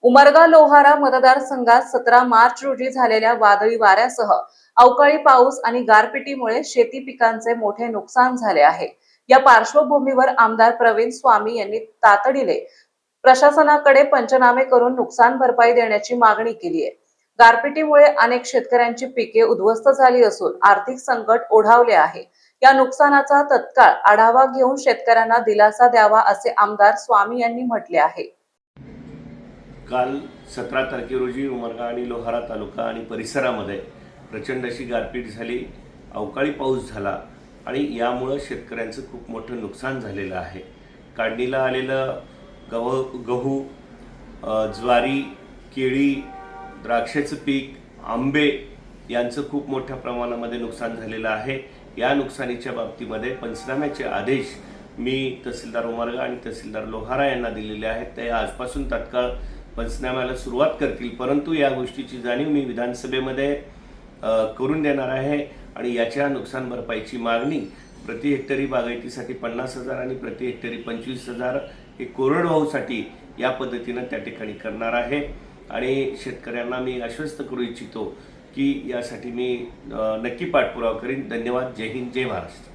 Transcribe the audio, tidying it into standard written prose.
उमरगा लोहारा मतदारसंघात 17 मार्च रोजी झालेल्या वादळी वाऱ्यासह अवकाळी पाऊस आणि गारपिटीमुळे शेती पिकांचे मोठे नुकसान झाले आहे। या पार्श्वभूमीवर आमदार प्रवीण स्वामी यांनी तातडीने प्रशासनाकडे पंचनामे करून नुकसान भरपाई देण्याची मागणी केली आहे। गारपिटीमुळे अनेक शेतकऱ्यांची पिके उद्ध्वस्त झाली असून आर्थिक संकट ओढावले आहे। या नुकसानाचा तत्काळ आढावा घेऊन शेतकऱ्यांना दिलासा द्यावा असे आमदार स्वामी यांनी म्हटले आहे। काल 17 तारखे रोजी उमरगा आणि लोहारा तालुका आणि परिसरामध्ये प्रचंड अशी गारपीट झाली, अवकाळी पाऊस झाला आणि यामुळे शेतकऱ्यांचं खूप मोठं नुकसान झालेलं आहे। काढणीला आलेलं गहू, ज्वारी, केळी, द्राक्षाचं पीक, आंबे यांचं खूप मोठ्या प्रमाणामध्ये नुकसान झालेलं आहे। या नुकसानीच्या बाबतीमध्ये पंचनाम्याचे आदेश मी तहसीलदार उमरगा आणि तहसीलदार लोहारा यांना दिलेले आहेत। ते आजपासून तात्काळ पंचनाम्याला सुरुवात करतील, परंतु या गोष्टीची जाणीव मी विधानसभेमध्ये करून देणार आहे आणि याच्या नुकसान भरपाईची मागणी प्रति हेक्टरी बागायतीसाठी 50,000 आणि प्रति हेक्टरी 25,000 हे कोरडवाहूसाठी या पद्धतीने त्या ठिकाणी करणार आहे। आणि शेतकऱ्यांना मी आश्वस्त करू इच्छितो की यासाठी मी नक्की पाठपुरावा करीन। धन्यवाद। जय हिंद, जय महाराष्ट्र।